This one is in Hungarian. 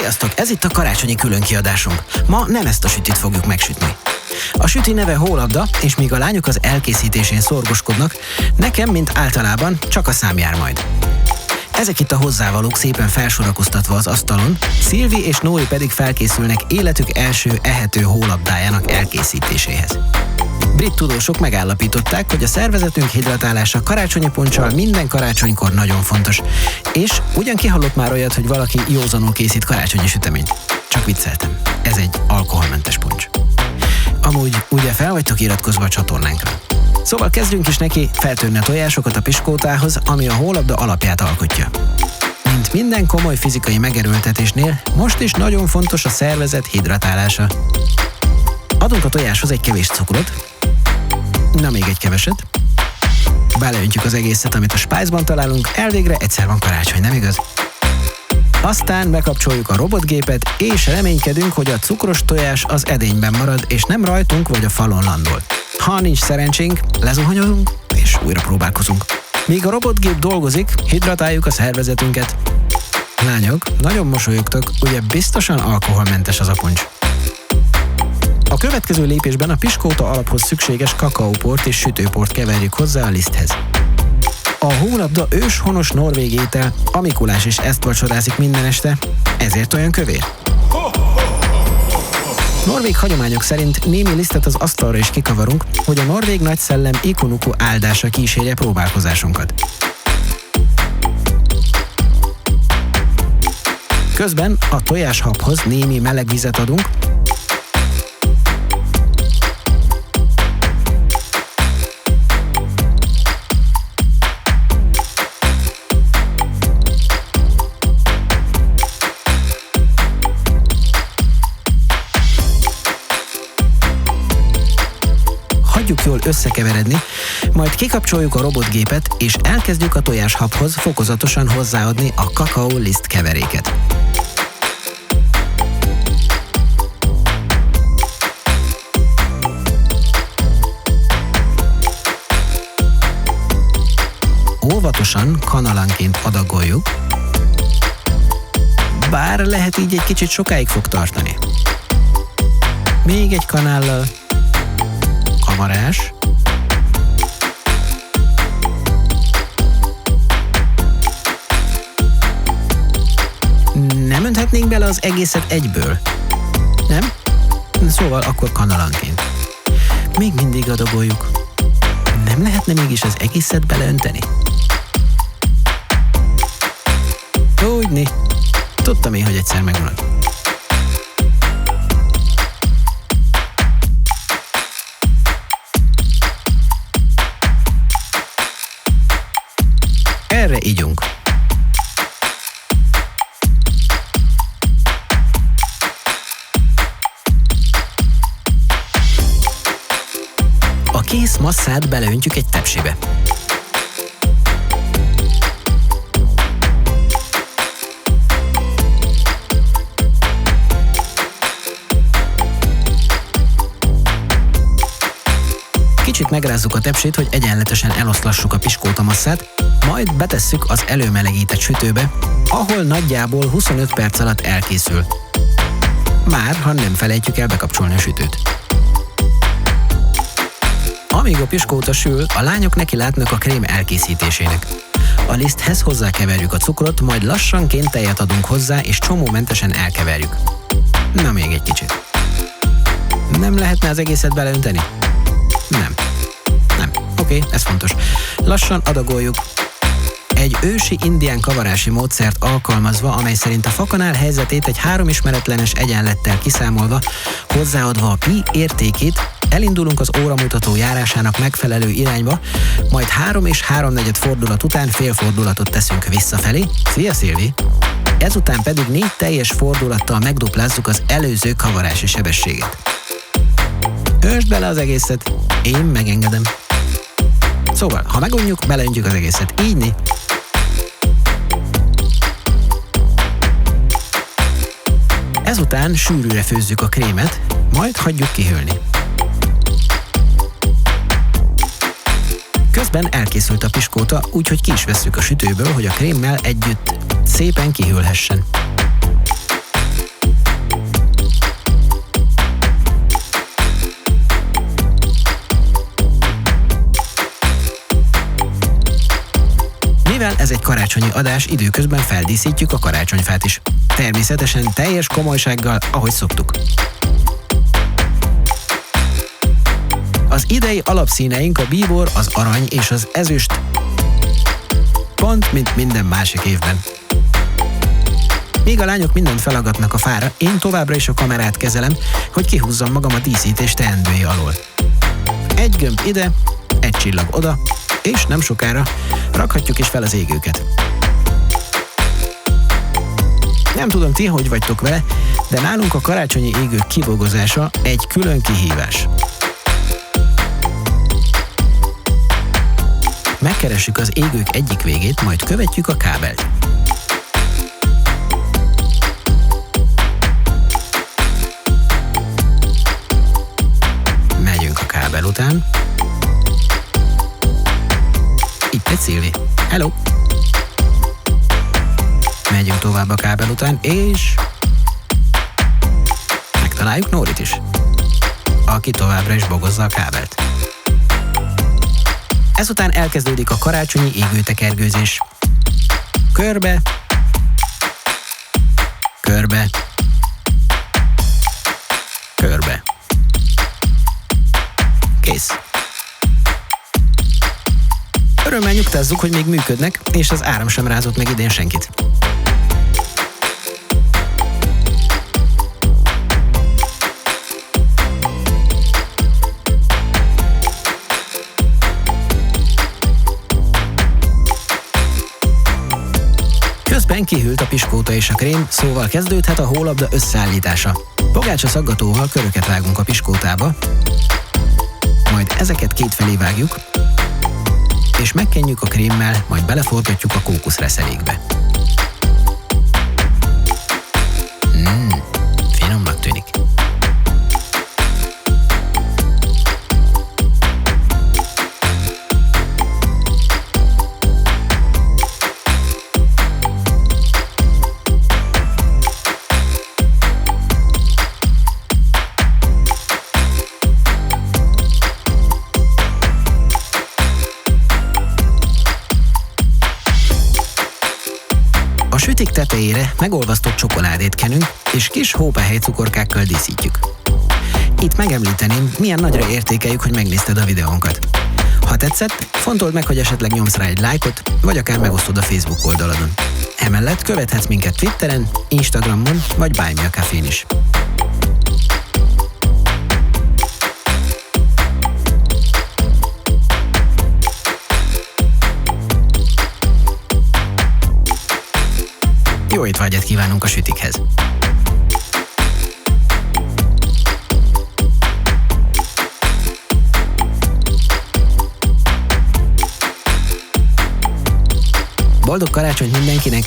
Sziasztok! Ez itt a karácsonyi különkiadásunk. Ma nem ezt a sütit fogjuk megsütni. A süti neve hólabda, és míg a lányok az elkészítésén szorgoskodnak, nekem, mint általában, csak a szám jár majd. Ezek itt a hozzávalók szépen felsorakoztatva az asztalon, Szilvi és Nóri pedig felkészülnek életük első ehető hólabdájának elkészítéséhez. Brit tudósok megállapították, hogy a szervezetünk hidratálása karácsonyi ponccsal minden karácsonykor nagyon fontos, és ugyan kihallott már olyat, hogy valaki józanul készít karácsonyi süteményt. Csak vicceltem. Ez egy alkoholmentes poncs. Amúgy ugye fel vagytok iratkozva a csatornánkra. Szóval kezdjünk is neki feltörni a tojásokat a piskótához, ami a hólabda alapját alkotja. Mint minden komoly fizikai megerőltetésnél, most is nagyon fontos a szervezet hidratálása. Adunk a tojáshoz egy kevés cukrot, na még egy keveset. Beleöntjük az egészet, amit a Spice-ban találunk, elvégre egyszer van karácsony, nem igaz? Aztán bekapcsoljuk a robotgépet, és reménykedünk, hogy a cukros tojás az edényben marad, és nem rajtunk vagy a falon landol. Ha nincs szerencsénk, lezuhanyozunk, és újra próbálkozunk. Míg a robotgép dolgozik, hidratáljuk a szervezetünket. Lányok, nagyon mosolyogtok, ugye biztosan alkoholmentes az a poncs. A következő lépésben a piskóta alaphoz szükséges kakaóport és sütőport keverjük hozzá a liszthez. A hólabda őshonos norvég étel, a Mikulás is ezt vacsorázik minden este, ezért olyan kövér. Norvég hagyományok szerint némi lisztet az asztalra is kikavarunk, hogy a norvég nagyszellem Ikunuku áldása kísérje próbálkozásunkat. Közben a tojáshabhoz némi meleg vizet adunk, hagyjuk jól összekeveredni, majd kikapcsoljuk a robotgépet, és elkezdjük a tojáshabhoz fokozatosan hozzáadni a kakaó liszt keveréket. Óvatosan, kanalanként adagoljuk, bár lehet így egy kicsit sokáig fog tartani. Még egy kanállal, kamarás. Nem önthetnénk bele az egészet egyből? Nem? Szóval akkor kanalanként. Még mindig adagoljuk. Nem lehetne mégis az egészet beleönteni? Úgyni. Tudtam én, hogy egyszer megunod. Erre ígyunk. A kész masszát beleöntjük egy tepsibe. Kicsit megrázzuk a tepsit, hogy egyenletesen eloszlassuk a piskóta masszát, majd betesszük az előmelegített sütőbe, ahol nagyjából 25 perc alatt elkészül. Már, ha nem felejtjük el bekapcsolni a sütőt. Amíg a piskóta sül, a lányok neki látnak a krém elkészítésének. A liszthez hozzákeverjük a cukrot, majd lassanként tejet adunk hozzá, és csomómentesen elkeverjük. Na még egy kicsit. Nem lehetne az egészet beleönteni? Nem. Oké, ez fontos. Lassan adagoljuk. Egy ősi indián kavarási módszert alkalmazva, amely szerint a fakanál helyzetét egy 3 ismeretlenes egyenlettel kiszámolva, hozzáadva a pi értékét, elindulunk az óramutató járásának megfelelő irányba, majd 3 és 3/4 fordulat után félfordulatot teszünk visszafelé. Szia, Szilvi! Ezután pedig 4 teljes fordulattal megduplázzuk az előző kavarási sebességet. Ösd bele az egészet, én megengedem. Szóval, ha megunjuk, beleöntjük az egészet. Ígyni. Ezután sűrűre főzzük a krémet, majd hagyjuk kihűlni. Közben elkészült a piskóta, úgyhogy ki is vesszük a sütőből, hogy a krémmel együtt szépen kihűlhessen. Mivel ez egy karácsonyi adás, időközben feldíszítjük a karácsonyfát is. Természetesen teljes komolysággal, ahogy szoktuk. Az idei alapszíneink a bíbor, az arany és az ezüst, pont mint minden másik évben. Míg a lányok mindent felaggatnak a fára, én továbbra is a kamerát kezelem, hogy kihúzzam magam a díszítés teendői alól. Egy gömb ide, egy csillag oda, és nem sokára rakhatjuk is fel az égőket. Nem tudom, ti hogy vagytok vele, de nálunk a karácsonyi égők kibogozása egy külön kihívás. Megkeressük az égők egyik végét, majd követjük a kábelt. Megyünk a kábel után. Itt egy Szilvi. Hello! Megyünk tovább a kábel után, és megtaláljuk Nórit is, aki továbbra is bogozza a kábelt. Ezután elkezdődik a karácsonyi égőtekergőzés. Körbe, körbe, körbe. Kész. Örömmel nyugtázzuk, hogy még működnek, és az áram sem rázott meg idén senkit. Közben kihűlt a piskóta és a krém, szóval kezdődhet a hólabda összeállítása. Pogácsa szaggatóval köröket vágunk a piskótába, majd ezeket kétfelé vágjuk, és megkenjük a krémmel, majd beleforgatjuk a kókuszreszelékbe. Finomnak tűnik. A sütik tetejére megolvasztott csokoládét kenünk, és kis hópehely cukorkákkal díszítjük. Itt megemlíteném, milyen nagyra értékeljük, hogy megnézted a videónkat. Ha tetszett, fontold meg, hogy esetleg nyomsz rá egy lájkot, vagy akár megosztod a Facebook oldaladon. Emellett követhetsz minket Twitteren, Instagramon, vagy Buy Me a Cafén is. Jó étvágyat kívánunk a sütikhez! Boldog karácsonyt mindenkinek!